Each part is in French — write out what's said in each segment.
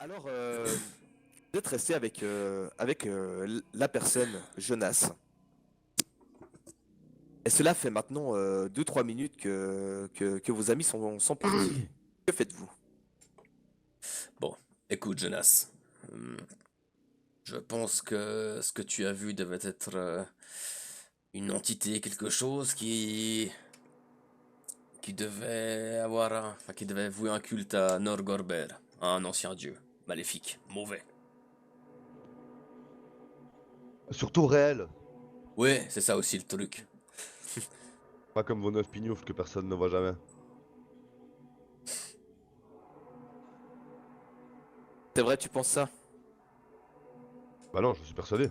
Alors, vous êtes resté avec la personne, Jonas. Et cela fait maintenant 2-3 minutes que vos amis sont partis. Que faites-vous? Bon, écoute Jonas, hum, je pense que ce que tu as vu devait être une entité, quelque chose qui devait qui devait vouer un culte à Norgorber, un ancien dieu, maléfique, mauvais. Surtout réel. Ouais, c'est ça aussi le truc. Pas comme vos 9 pignoufs que personne ne voit jamais. C'est vrai, tu penses ça? Bah non, je suis persuadé.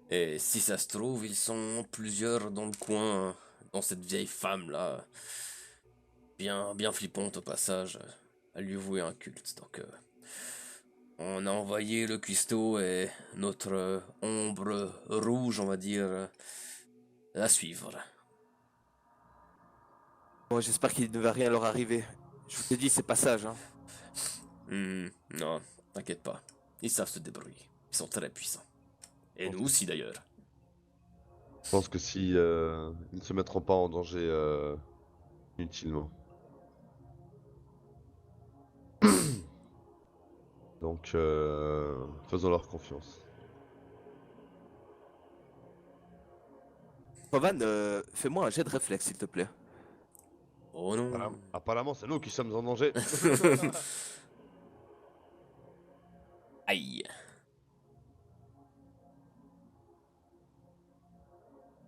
Et si ça se trouve, ils sont plusieurs dans le coin, dans cette vieille femme là, bien flippante au passage, à lui vouer un culte. Donc on a envoyé le cuistot et notre ombre rouge, on va dire, à suivre. Bon, j'espère qu'il ne va rien leur arriver. Je vous ai dit, c'est pas sage, hein. Non, t'inquiète pas. Ils savent se débrouiller. Ils sont très puissants. Je Et pense nous que, aussi d'ailleurs. je pense que si ils ne se mettront pas en danger inutilement. Donc faisons leur confiance. Rovan, fais-moi un jet de réflexe, s'il te plaît. Oh non. Apparemment, c'est nous qui sommes en danger. Aïe.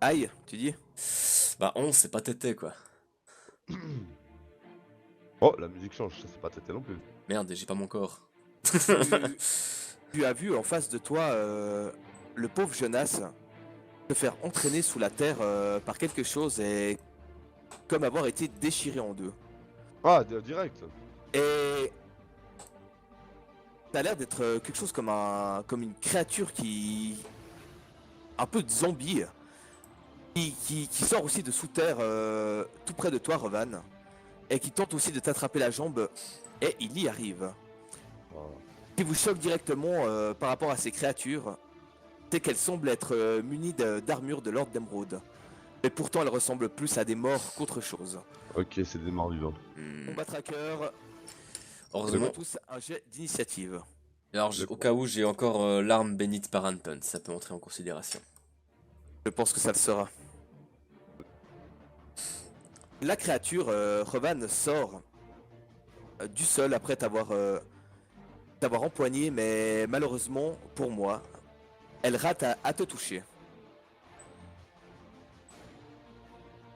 Aïe, tu dis? Bah 11, c'est pas tété quoi. Oh, la musique change, ça c'est pas tété non plus. Merde, j'ai pas mon corps. Tu, tu as vu en face de toi le pauvre Jonas se faire entraîner sous la terre par quelque chose et comme avoir été déchiré en deux. Ah, direct. Et ça a l'air d'être quelque chose comme une créature un peu de zombie qui sort aussi de sous terre tout près de toi, Rovan, et qui tente aussi de t'attraper la jambe et il y arrive. Oh. Ce qui vous choque directement par rapport à ces créatures, c'est qu'elles semblent être munies d'armure de l'ordre d'Emeraude. Mais pourtant, elles ressemblent plus à des morts qu'autre chose. Ok, c'est des morts vivants. Combat tracker, faites-moi Heureusement. tous un jet d'initiative. Alors, De au quoi? cas où, j'ai encore l'arme bénite par Anpun. Ça peut entrer en considération. Je pense que ça le sera. La créature, Revan, sort du sol après t'avoir empoigné, mais malheureusement, pour moi, elle rate à te toucher.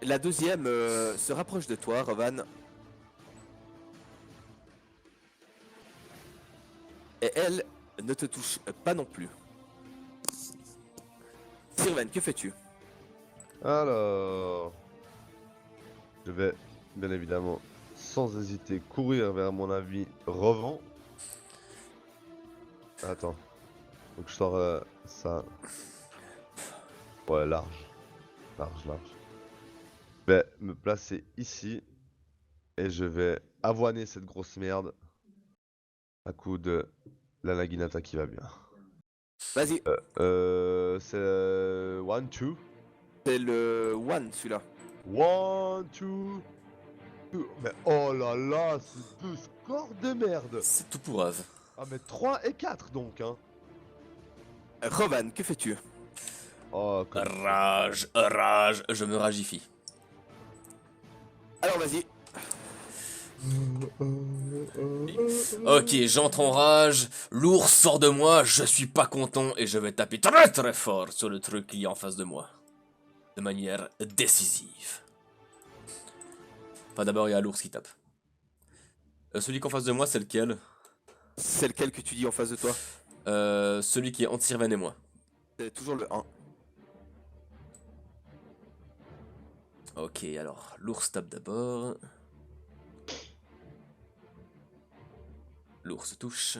La deuxième se rapproche de toi, Revan, et elle ne te touche pas non plus. Sirven, que fais-tu? Alors, je vais bien évidemment, sans hésiter, courir vers mon ami Revent. Attends, donc je sors ça. Ouais, large. Large, large. Je vais me placer ici et je vais avoiner cette grosse merde à coup de la Naginata qui va bien. Vas-y, C'est one, two. c'est le one celui-là. One, two, two. Mais oh là là, ces deux scores de merde. C'est tout pour Ave. Ah mais 3 et 4 donc, hein. Revan, que fais-tu? Oh, comme il faut. Rage, rage, je me ragifie. Alors vas-y, Ok, j'entre en rage, l'ours sort de moi, je suis pas content et je vais taper très très fort sur le truc qui est en face de moi. De manière décisive. Enfin d'abord il y a l'ours qui tape. Celui qui est en face de moi c'est lequel? c'est lequel que tu dis en face de toi? Celui qui est entre Sirven et moi. C'est toujours le 1. Ok, alors l'ours tape d'abord. L'ours touche.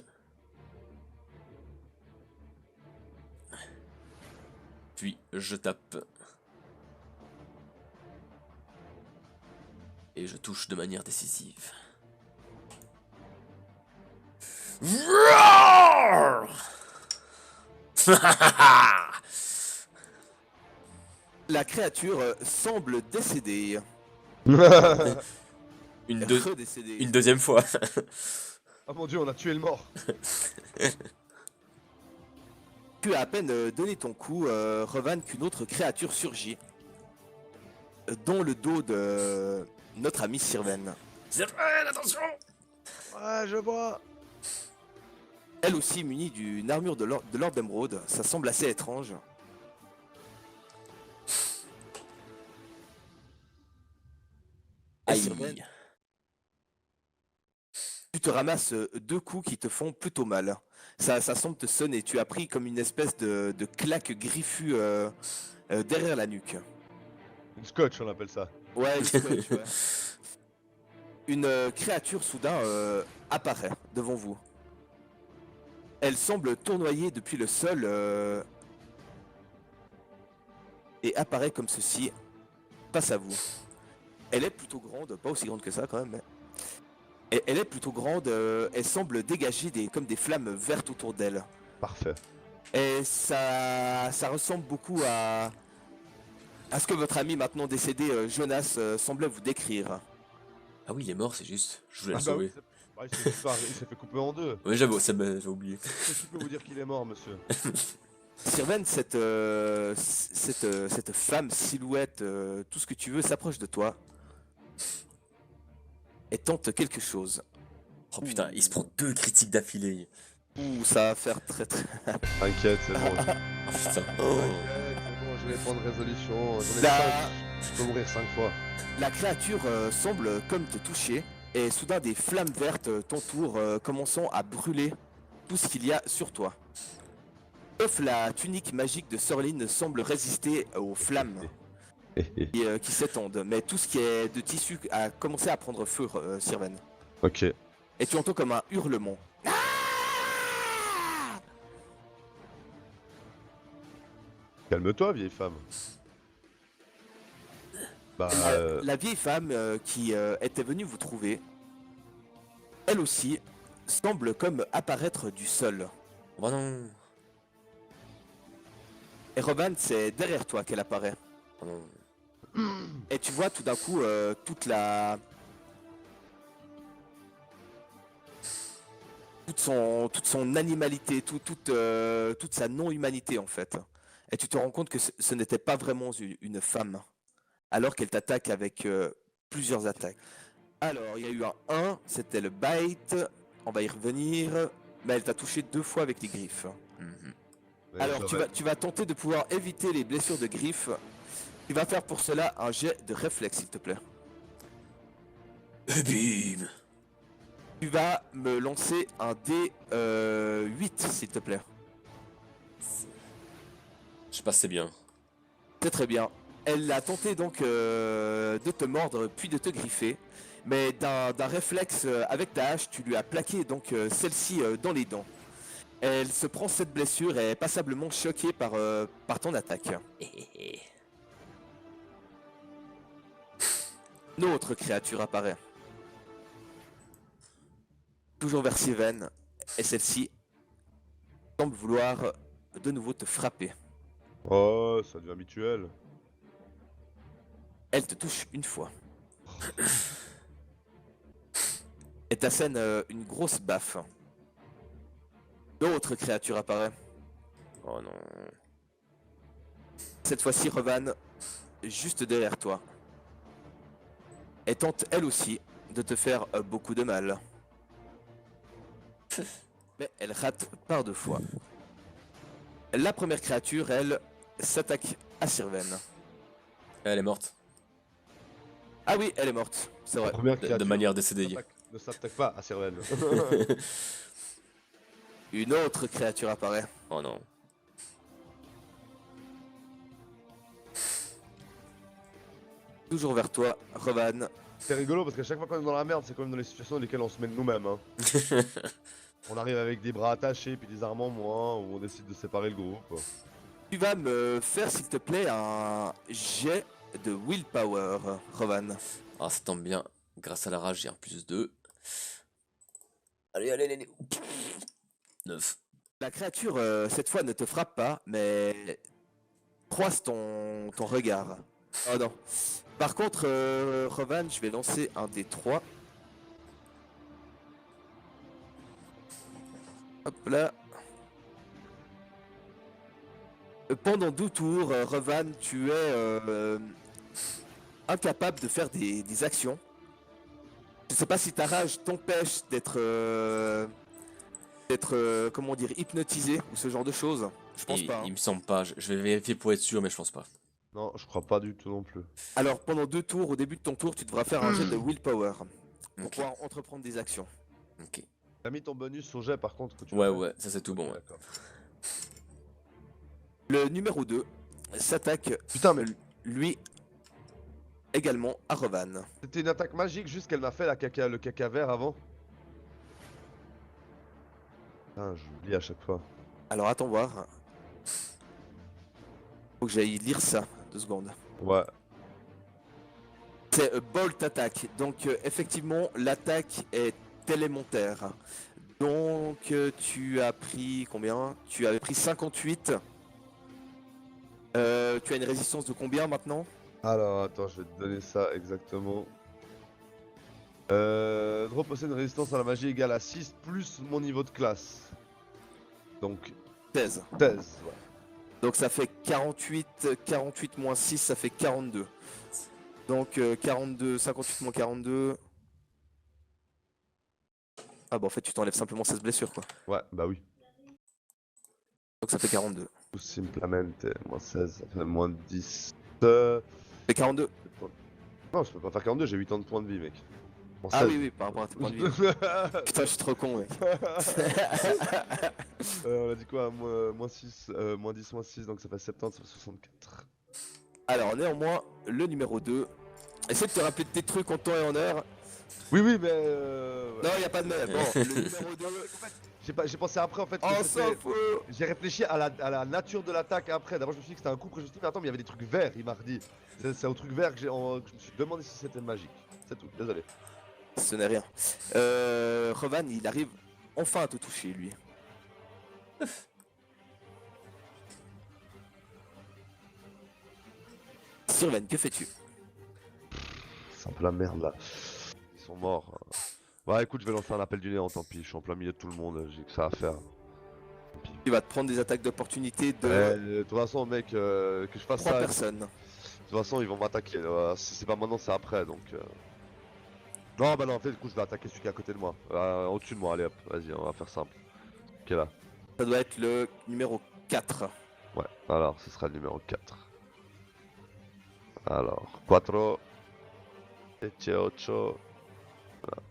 Puis je tape. Et je touche de manière décisive. La créature semble décédée. Une, Redécédée. une deuxième fois. Oh mon dieu, on a tué le mort. Tu as à peine donné ton coup, Revan, qu'une autre créature surgit. Dans le dos de notre ami Sirven. Attention. Ouais, je vois. Elle aussi munie d'une armure de Lord d'Emeraude. Ça semble assez étrange. Et Sirven, Aïe. tu te ramasses deux coups qui te font plutôt mal. Ça semble te sonner. Tu as pris comme une espèce de claque griffue derrière la nuque. Une scotch, on appelle ça. Ouais, le scotch, ouais. Une créature soudain apparaît devant vous. Elle semble tournoyer depuis le sol et apparaît comme ceci face à vous. Elle est plutôt grande, pas aussi grande que ça quand même, mais... Elle est plutôt grande, elle semble dégager comme des flammes vertes autour d'elle. Parfait. Et ça ressemble beaucoup à ce que votre ami maintenant décédé, Jonas, semblait vous décrire. Ah oui, il est mort, c'est juste. Je voulais Ah le bah sauver. oui, il s'est fait couper en deux. Ouais, j'avoue, ça j'ai oublié. Qu'est-ce que je peux vous dire qu'il est mort, monsieur? Sirven, cette femme, silhouette, tout ce que tu veux, s'approche de toi et tente quelque chose. Oh putain, il se prend 2 critiques d'affilée. Ouh, ça va faire très très... T'inquiète, c'est bon. Oh putain. Oh. T'inquiète, c'est bon, je vais prendre résolution. J'en ai La- 5. Je peux mourir 5 fois. La créature semble comme te toucher et soudain des flammes vertes t'entourent, commençant à brûler tout ce qu'il y a sur toi. Sauf la tunique magique de Sorlin semble résister aux flammes qui s'étendent, mais tout ce qui est de tissu a commencé à prendre feu, Sirven. Ok. Et tu entends comme un hurlement. Calme-toi, vieille femme. Bah, La vieille femme qui était venue vous trouver, elle aussi, semble comme apparaître du sol. Oh non. Et Rovan, c'est derrière toi qu'elle apparaît. Oh non. Et tu vois tout d'un coup toute son animalité, toute sa non-humanité en fait. Et tu te rends compte que ce n'était pas vraiment une femme, alors qu'elle t'attaque avec plusieurs attaques. Alors, il y a eu un 1, c'était le bite, on va y revenir, mais elle t'a touché 2 fois avec les griffes. Mhm. mais Alors, je tu vas tenter de pouvoir éviter les blessures de griffes. Tu vas faire pour cela un jet de réflexe, s'il te plaît. Et bim. Tu vas me lancer un dé 8, s'il te plaît. Je sais pas si c'est bien. C'est très bien. Elle a tenté donc de te mordre puis de te griffer. Mais d'un réflexe avec ta hache, tu lui as plaqué donc celle-ci dans les dents. Elle se prend cette blessure et est passablement choquée par ton attaque. Une autre créature apparaît. Toujours vers Sirven, et celle-ci semble vouloir de nouveau te frapper. Oh, ça devient habituel. Elle te touche une fois. Et t'assène une grosse baffe. D'autres créatures apparaît. Oh non. Cette fois-ci, Revan, juste derrière toi. Et tente elle aussi de te faire beaucoup de mal. Mais elle rate par 2 fois. La première créature, elle, s'attaque à Sirven. Elle est morte. Ah oui, elle est morte, c'est vrai. La première De créature manière décédée. ne s'attaque pas à Sirven. Une autre créature apparaît. Oh non. Toujours vers toi, Revan. C'est rigolo parce qu'à chaque fois qu'on est dans la merde, c'est quand même dans les situations dans lesquelles on se met nous-mêmes. Hein. On arrive avec des bras attachés puis des armes en moins, où on décide de séparer le groupe. Tu vas me faire, s'il te plaît, un jet de willpower, Revan. Ah, ça tombe bien. Grâce à la rage, j'ai un +2. Allez, allez, allez. 9. La créature, cette fois, ne te frappe pas, mais croise ton regard. Oh non. Par contre, Revan, je vais lancer un des 3. Hop là. Pendant 12 tours, Revan, tu es incapable de faire des actions. Je sais pas si ta rage t'empêche d'être, comment dire, hypnotisé ou ce genre de choses. Je pense pas. Il me semble pas. Je vais vérifier pour être sûr, mais je pense pas. Non, je crois pas du tout non plus. Alors pendant 2 tours, au début de ton tour, tu devras faire un jet de willpower pour Ok. pouvoir entreprendre des actions. Ok. T'as mis ton bonus au jet par contre que tu Ouais, as fait ouais, ça c'est tout bon. Ouais. D'accord. Le numéro 2 s'attaque, Putain, mais lui, également à Revan. c'était une attaque magique juste qu'elle m'a fait le caca vert avant. Putain, j'oublie à chaque fois. Alors attends voir. Faut que j'aille lire ça, 2 secondes. Ouais. C'est Bolt Attack. Donc effectivement, l'attaque est élémentaire. Donc tu as pris combien? Tu avais pris 58. Tu as une résistance de combien maintenant? Alors, attends, je vais te donner ça exactement. Drop possède une résistance à la magie égale à 6 plus mon niveau de classe. Donc 16. 16, ouais. Donc ça fait 48, 48 moins 6, ça fait 42. Donc 42, 58 moins 42. Ah bah en fait tu t'enlèves simplement 16 blessures quoi. Ouais, bah oui. Donc ça fait 42. Tout simplement, moins 16, ça fait moins 10. Ça fait 42. Non, je peux pas faire 42, j'ai 8 ans de points de vie, mec. Moins Ah 16. oui oui par rapport à tes points de vie. Putain je suis trop con mec. On a dit quoi? Moins 6, moins 10, moins 6, donc ça fait 70, ça fait 64. Alors néanmoins le numéro 2. Essaie de te rappeler de tes trucs en temps et en heure. Oui, oui, mais. Non y a pas de mais. Bon le numéro 2. J'ai pensé après en fait. Que Oh c'était- s'en fout. J'ai réfléchi à la nature de l'attaque après. D'abord, je me suis dit que c'était un coup que je me suis dit, mais attends, mais il y avait des trucs verts, il m'a redit. C'est au truc vert que je me suis demandé si c'était magique. C'est tout, désolé. Ce n'est rien. Revan il arrive enfin à te toucher lui. Sylvain, que fais-tu? C'est un peu la merde là. Ils sont morts. Ouais, écoute, je vais lancer un appel du néant, tant pis. Je suis en plein milieu de tout le monde, j'ai que ça à faire. Tant pis. Tu vas te prendre des attaques d'opportunité de De toute façon, mec, que je fasse 3 ça. personnes. De toute façon, ils vont m'attaquer. Si c'est pas maintenant, c'est après donc. Non, bah non, en fait, du coup, je vais attaquer celui qui est à côté de moi. Au-dessus de moi, allez hop, vas-y, on va faire simple. Ok, là. Ça doit être le numéro 4. Ouais, alors, ce sera le numéro 4. Alors, 4. Et 8. Voilà.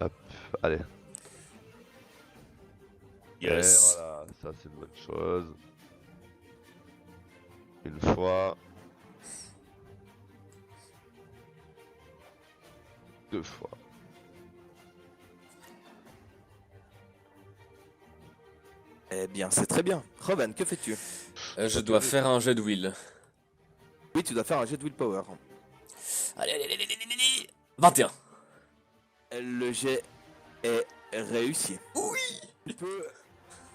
Hop, allez. Yes. Et voilà, ça c'est une bonne chose. Une fois. 2 fois. Eh bien, c'est très bien. Rovan, que fais-tu? Je dois faire un jet de will. Oui, tu dois faire un jet de willpower. Allez, allez, allez, allez, allez, allez. 21. Le jet est réussi. Oui. Tu peux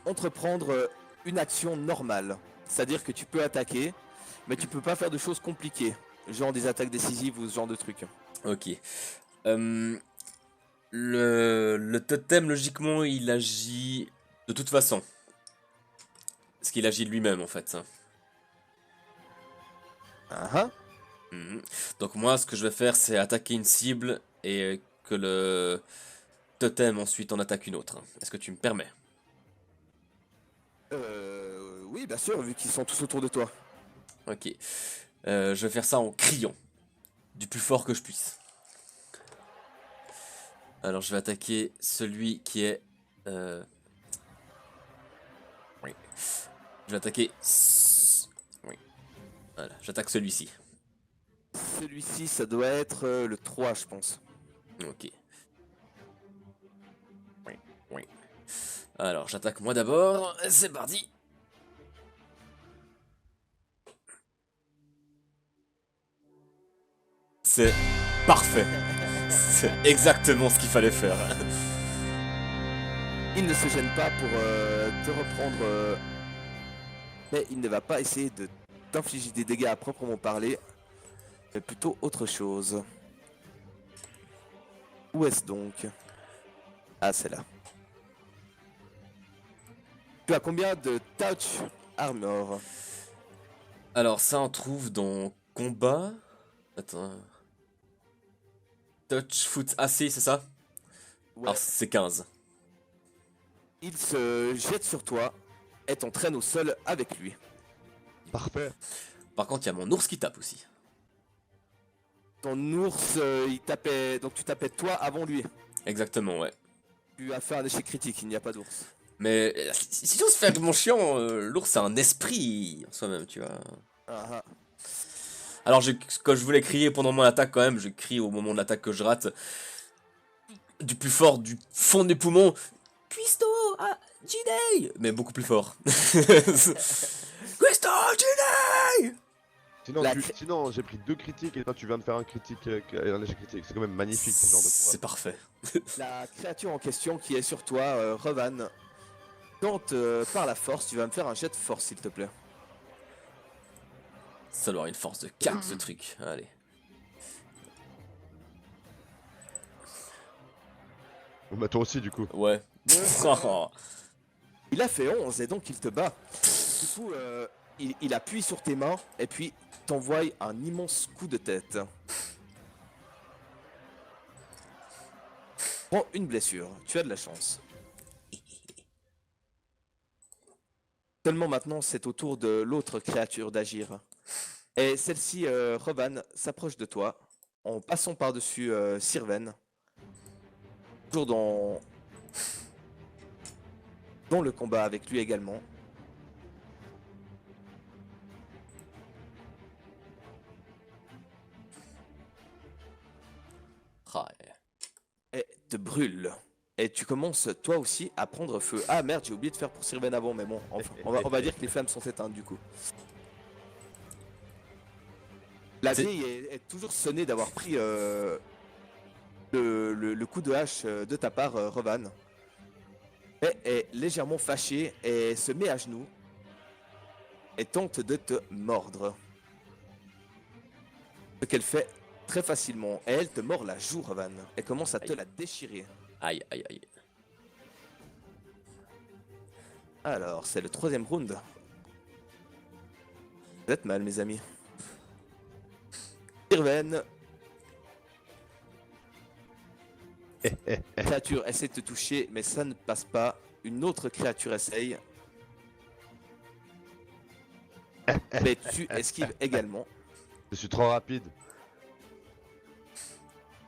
entreprendre une action normale. C'est-à-dire que tu peux attaquer, mais tu peux pas faire de choses compliquées. Genre des attaques décisives ou ce genre de trucs. Ok. Le totem, logiquement, il agit de toute façon. Parce qu'il agit lui-même, en fait. Ah ah. Mhm. Donc moi, ce que je vais faire, c'est attaquer une cible et que le totem ensuite en attaque une autre. Est-ce que tu me permets? Oui, bien sûr, vu qu'ils sont tous autour de toi. Ok. Je vais faire ça en criant. Du plus fort que je puisse. Alors je vais attaquer celui qui est... Oui. Je vais attaquer... Oui. Voilà, j'attaque celui-ci. Celui-ci, ça doit être le 3, je pense. Ok. Oui, oui. Alors j'attaque moi d'abord. C'est parti. C'est parfait. C'est exactement ce qu'il fallait faire. Il ne se gêne pas pour te reprendre, mais il ne va pas essayer de t'infliger des dégâts à proprement parler, mais plutôt autre chose. Où est-ce donc? Ah, c'est là. Tu as combien de touch armor? Alors ça on trouve dans combat. Attends. Touch foot AC, c'est ça? Ouais. Alors c'est 15. Il se jette sur toi et t'entraîne au sol avec lui. Parfait. Par contre, il y a mon ours qui tape aussi. Ton ours, il tapait. Donc tu tapais toi avant lui. Exactement, ouais. Tu as fait un échec critique, il n'y a pas d'ours. Mais si on se fait mon chiant, l'ours a un esprit en soi-même, tu vois. Ah, ah. Alors quand je voulais crier pendant mon attaque quand même, je crie au moment de l'attaque que je rate. Du plus fort, du fond des poumons. Cuisto, ah, G-Day! Mais beaucoup plus fort. Cuisto, G-Day! Sinon, j'ai pris 2 critiques et toi tu viens de faire un critique et un échec critique. C'est quand même magnifique ce genre de C'est combat. parfait. La créature en question qui est sur toi, Revan, tente par la force, tu vas me faire un jet de force s'il te plaît. Ça doit avoir une force de 4 ce truc. Allez. Bah toi aussi du coup. Ouais. Oh. Il a fait 11 et donc il te bat. Du coup, il appuie sur tes mains et puis t'envoie un immense coup de tête. Prends une blessure, tu as de la chance. Seulement maintenant, c'est au tour de l'autre créature d'agir. Et celle-ci, Revan, s'approche de toi en passant par-dessus Sirven. Toujours dans le combat avec lui également. Ah, Et te brûle. Et tu commences toi aussi à prendre feu. Ah merde, j'ai oublié de faire pour Sirven avant, mais bon, enfin, on va dire que les flammes sont éteintes du coup. La C'est- vieille est toujours sonnée d'avoir pris le coup de hache de ta part, Revan. Et est légèrement fâchée et se met à genoux et tente de te mordre. Ce qu'elle fait très facilement. Et elle te mord la joue, Revan. Elle commence à te Aïe. la déchirer. aïe, aïe, aïe. Alors, c'est le 3e round. Vous êtes mal, mes amis. Sirven. Créature essaie de te toucher, mais ça ne passe pas. Une autre créature essaye. Mais tu esquives également. Je suis trop rapide.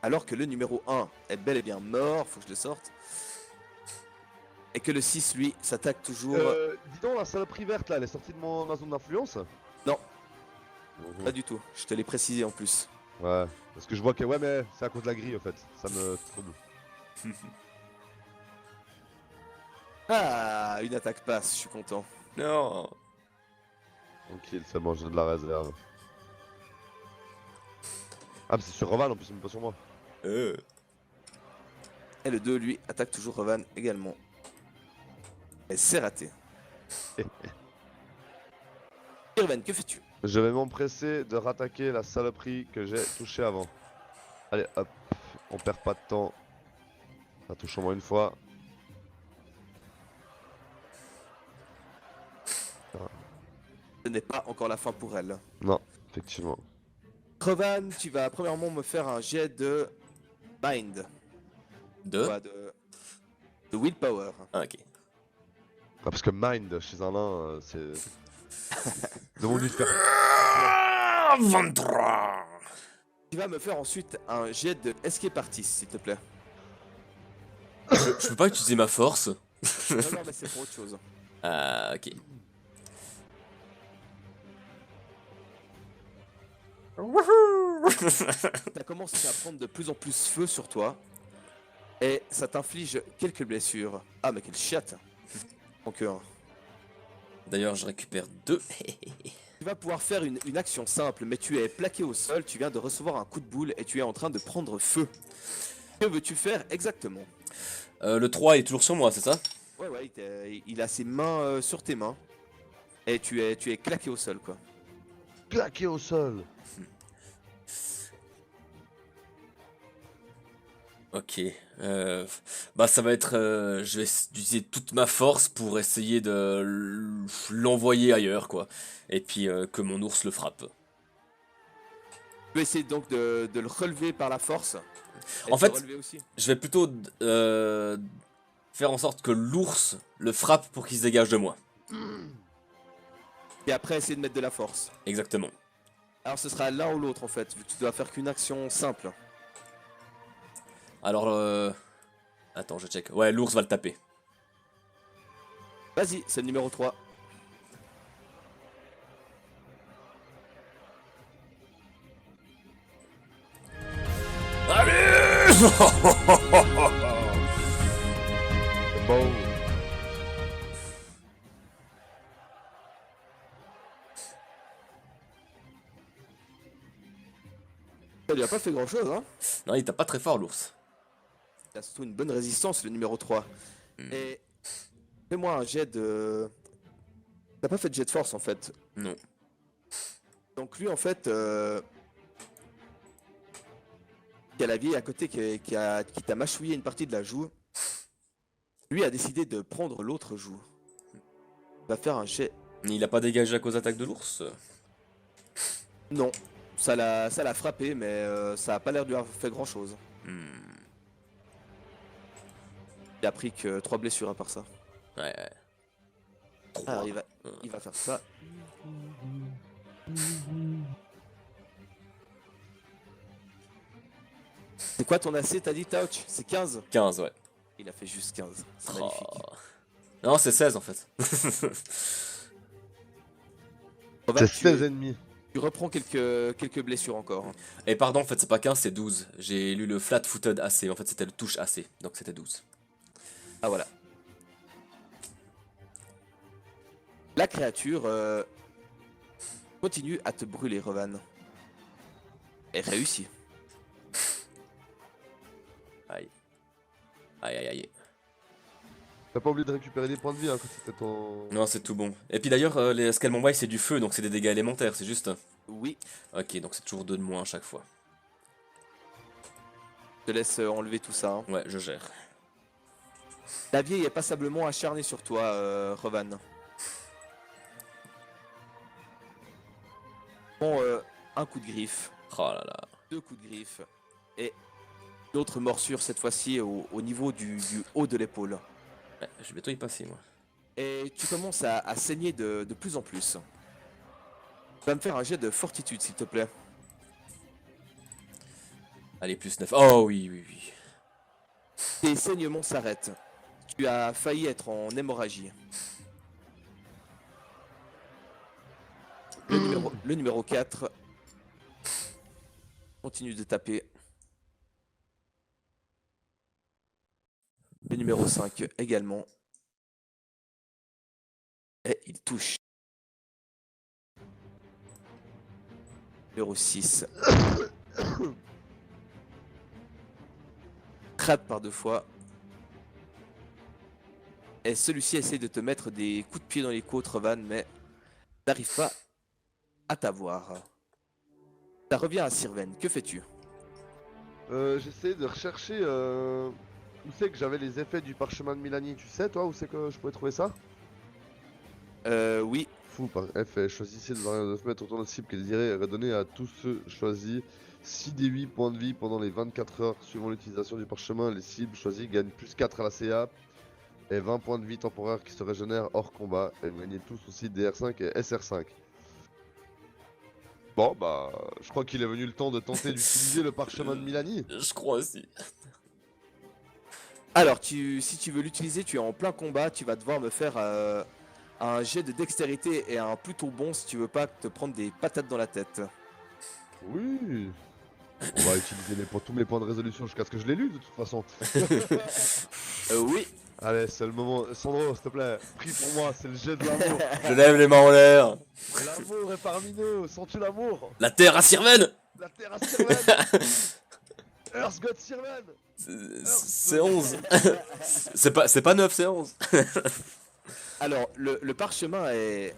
Alors que le numéro 1 est bel et bien mort, faut que je le sorte. Et que le 6, lui, s'attaque toujours. Dis donc, la saloperie verte là, elle est sortie de ma zone d'influence? Non. Mhm. Pas du tout, je te l'ai précisé en plus. Ouais, parce que je vois que ouais, mais c'est à cause de la grille en fait. Ça me trouble. Ah, une attaque passe, je suis content. Non. Tranquille, c'est bon, j'ai de la réserve. Ah, mais c'est sur Roval en plus, même pas sur moi. Et le 2, lui, attaque toujours Revan également. Et c'est raté. Irven, que fais-tu? Je vais m'empresser de rattaquer la saloperie que j'ai touchée avant. Allez, hop, on perd pas de temps. Ça touche au moins une fois. Ce n'est pas encore la fin pour elle. Non, effectivement. Revan, tu vas premièrement me faire un jet de Mind. Deux. Ouais, de Willpower. Ah, ok. Ah, parce que Mind chez un nain, c'est. Demande-lui de faire. 23. Tu vas me faire ensuite un jet de Escape Artist, s'il te plaît. Je peux pas utiliser ma force. Non, non, mais c'est pour autre chose. Ah, ok. Ça commence à prendre de plus en plus feu sur toi. Et ça t'inflige quelques blessures. Ah, mais quelle chiate. Donc, D'ailleurs, je récupère 2. tu vas pouvoir faire une action simple, mais tu es plaqué au sol, tu viens de recevoir un coup de boule et tu es en train de prendre feu. Que veux-tu faire exactement? Le 3 est toujours sur moi, c'est ça? Ouais, il a ses mains sur tes mains. Et tu es claqué au sol, quoi. Claqué au sol. Ok. Bah ça va être... je vais utiliser toute ma force pour essayer de l'envoyer ailleurs, quoi. Et puis que mon ours le frappe. Tu peux essayer donc de le relever par la force. Et En de te fait, relever aussi. je vais plutôt faire en sorte que l'ours le frappe pour qu'il se dégage de moi. Et après, essayer de mettre de la force. Exactement. Alors, ce sera l'un ou l'autre, en fait, vu que tu dois faire qu'une action simple. Alors, attends, je check. Ouais, l'ours va le taper. Vas-y, c'est le numéro 3. Allez. Bon. Ça lui a pas fait grand-chose, hein. Non, il tape pas très fort, l'ours. Il a surtout une bonne résistance, le numéro 3. Et fais-moi un jet de... T'as pas fait de jet de force, en fait. Non. Donc lui, en fait, qui a la vieille à côté qui t'a mâchouillé une partie de la joue, lui a décidé de prendre l'autre joue. Il va faire un jet... Il a pas dégagé à cause d'attaque de l'ours. Non, ça l'a frappé, mais ça a pas l'air de lui avoir fait grand-chose. Il a pris que 3 blessures à part ça. Ouais. Alors il va faire ça. C'est quoi ton AC, t'as dit, Touch? C'est 15? 15, ouais. Il a fait juste 15. C'est Oh. magnifique. Non, c'est 16 en fait. Rovan, C'est 16 ennemis. tu reprends quelques blessures encore. Et pardon, en fait, c'est pas 15, c'est 12. J'ai lu le flat-footed AC. En fait, c'était le touche AC. Donc c'était 12. Ah voilà. La créature continue à te brûler, Rovan. Et réussit. Aïe. Aïe, aïe, aïe. T'as pas oublié de récupérer des points de vie hein, quand c'était ton... Non, c'est tout bon. Et puis d'ailleurs, les Scalmon Boy, c'est du feu, donc c'est des dégâts élémentaires, c'est juste. Oui, Ok, donc c'est toujours 2 de moins à chaque fois. je te laisse enlever tout ça. Hein. Ouais, je gère. La vieille est passablement acharnée sur toi, Rovan. Bon, un coup de griffe, Oh là là. 2 coups de griffe, et l'autre morsure cette fois-ci au niveau du haut de l'épaule. Ouais, je vais bientôt y passer, moi. Et tu commences à saigner de plus en plus. Tu vas me faire un jet de fortitude, s'il te plaît. Allez, plus 9. Oh oui, oui, oui. Tes saignements s'arrêtent. Tu as failli être en hémorragie. Le numéro 4 continue de taper. Le numéro 5 également. Et il touche. Numéro 6. Crade par 2 fois. Et celui-ci essaie de te mettre des coups de pied dans les côtes, Rovan, mais n'arrive pas à t'avoir. Ça revient à Sirven. Que fais-tu? J'essaie de rechercher où c'est que j'avais les effets du parchemin de Milani. Tu sais toi où c'est que je pourrais trouver ça? Oui. Fou par effet, choisissez de varier de fenêtre autour de la cible qui est désirée et redonnez à tous ceux choisis 6 des 8 points de vie pendant les 24 heures suivant l'utilisation du parchemin. Les cibles choisies gagnent plus 4 à la CA et 20 points de vie temporaires qui se régénèrent hors combat. Et vous gagnez tous aussi DR5 et SR5. Bon bah, je crois qu'il est venu le temps de tenter d'utiliser le parchemin de Milani. Je crois aussi. Alors, si tu veux l'utiliser, tu es en plein combat. Tu vas devoir me faire un jet de dextérité et un plutôt bon si tu veux pas te prendre des patates dans la tête. Oui. On va utiliser tous mes points de résolution jusqu'à ce que je l'ai lu de toute façon. Oui. Allez, c'est le moment. Sandro, s'il te plaît, prie pour moi, c'est le jet de l'amour. Je lève les mains en l'air. L'amour est parmi nous, sens-tu l'amour? La terre à Sirven. La terre à Sirven. Earth God Sirvan. C'est 11. C'est pas 9, c'est 11. Alors, le parchemin est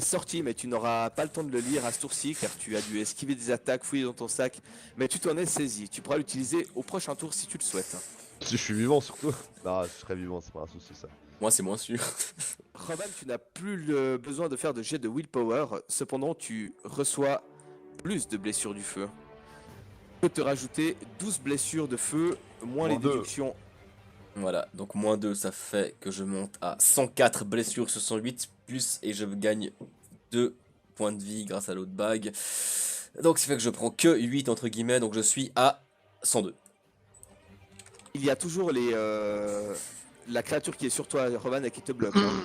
sorti, mais tu n'auras pas le temps de le lire à ce tour-ci, car tu as dû esquiver des attaques, fouiller dans ton sac, mais tu t'en es saisi. Tu pourras l'utiliser au prochain tour si tu le souhaites. Si je suis vivant surtout. Non, je serais vivant, c'est pas un souci ça. Moi, c'est moins sûr. Roman, tu n'as plus le besoin de faire de jet de willpower, cependant tu reçois plus de blessures du feu. Tu peux te rajouter 12 blessures de feu, moins les Moins deux. déductions. Voilà, donc moins 2, ça fait que je monte à 104 blessures sur 108, plus, et je gagne 2 points de vie grâce à l'autre bague. Donc ça fait que je prends que 8 entre guillemets, donc je suis à 102. Il y a toujours la créature qui est sur toi, Roman, et qui te bloque. Hein.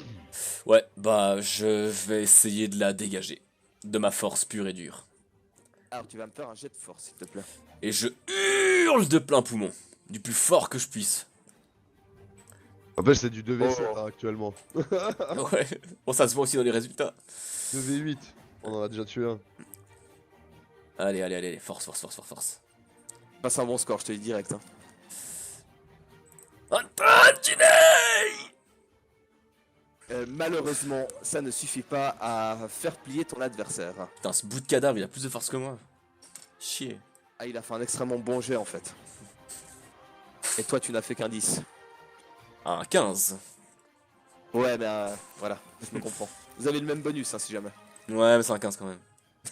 Ouais, bah je vais essayer de la dégager. De ma force pure et dure. Alors tu vas me faire un jet de force, s'il te plaît. Et je hurle de plein poumon. Du plus fort que je puisse. En fait, c'est du 2v7 Oh. hein, actuellement. Ouais, bon ça se voit aussi dans les résultats. 2v8, on en a déjà tué un. Allez, allez, allez, force, force, force, force, force. Passe un bon score, je te dis direct. Hein. Malheureusement, ça ne suffit pas à faire plier ton adversaire. Putain, ce bout de cadavre, il a plus de force que moi. Chier. Ah, il a fait un extrêmement bon jet en fait. Et toi, tu n'as fait qu'un 10. Un 15. Ouais, mais voilà, je me comprends. Vous avez le même bonus, hein, si jamais. Ouais, mais c'est un 15 quand même.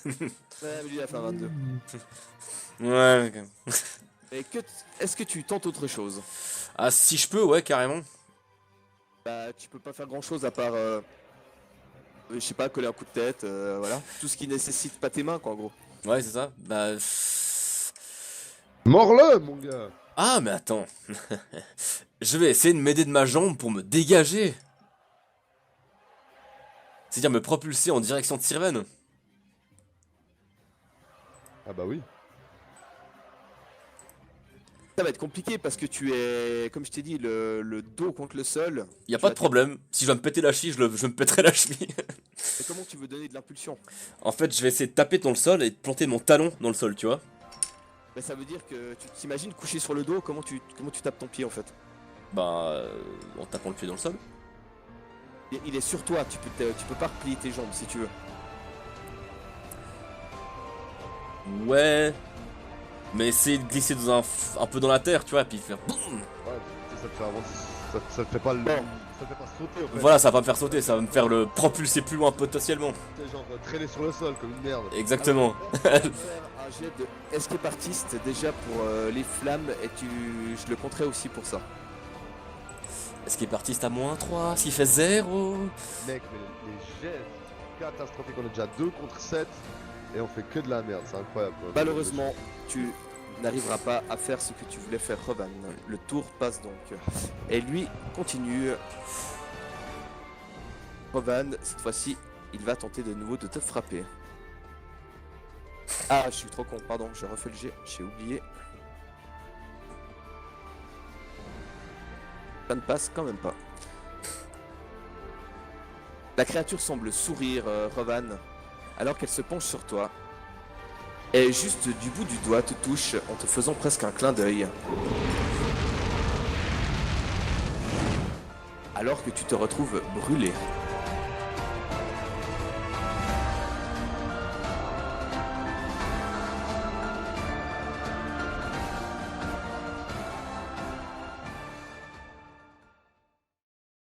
Ouais, mais lui, il a fait un 22. Ouais, ok. Et est-ce que tu tentes autre chose? Ah, si je peux, ouais, carrément. Bah, tu peux pas faire grand chose à part, je sais pas, coller un coup de tête, voilà. Tout ce qui nécessite pas tes mains, quoi, en gros. Ouais, c'est ça. Bah. Mors-le, mon gars. Ah, mais attends. Je vais essayer de m'aider de ma jambe pour me dégager. C'est-à-dire me propulser en direction de Sirven. Ah bah oui. Ça va être compliqué parce que tu es, comme je t'ai dit, le dos contre le sol. Y a Tu pas vas de problème. Si je dois me péter la cheville, je me pèterai la cheville. Et comment tu veux donner de l'impulsion? En fait, je vais essayer de taper dans le sol et de planter mon talon dans le sol, tu vois. Bah, ça veut dire que tu t'imagines coucher sur le dos, comment tu tapes ton pied en fait? Bah, en tapant le pied dans le sol. Il est sur toi, tu peux pas replier tes jambes si tu veux. Ouais. Mais essayer de glisser dans un peu dans la terre, tu vois, puis faire boum. Ouais, ça te fait avancer. Ça te fait pas le. Bon. Ça te fait pas sauter en fait. Voilà, ça va pas me faire sauter, ça va me faire le propulser plus loin potentiellement. T'es genre traîner sur le sol comme une merde. Exactement. Je vais faire un jet de escape artiste déjà pour les flammes et je le compterai aussi pour ça. Est-ce qu'il est parti, c'est à moins 3, ce qui fait 0. Mec, mais les jets sont catastrophiques. On est déjà 2 contre 7 et on fait que de la merde. C'est incroyable. Quoi. Malheureusement, tu n'arriveras pas à faire ce que tu voulais faire, Roban. Le tour passe donc. Et lui continue. Roban, cette fois-ci, il va tenter de nouveau de te frapper. Ah, je suis trop con, pardon, je refais le jet, j'ai oublié. Ça ne passe quand même pas. La créature semble sourire, Rovan, alors qu'elle se penche sur toi. Et juste du bout du doigt te touche en te faisant presque un clin d'œil. Alors que tu te retrouves brûlé.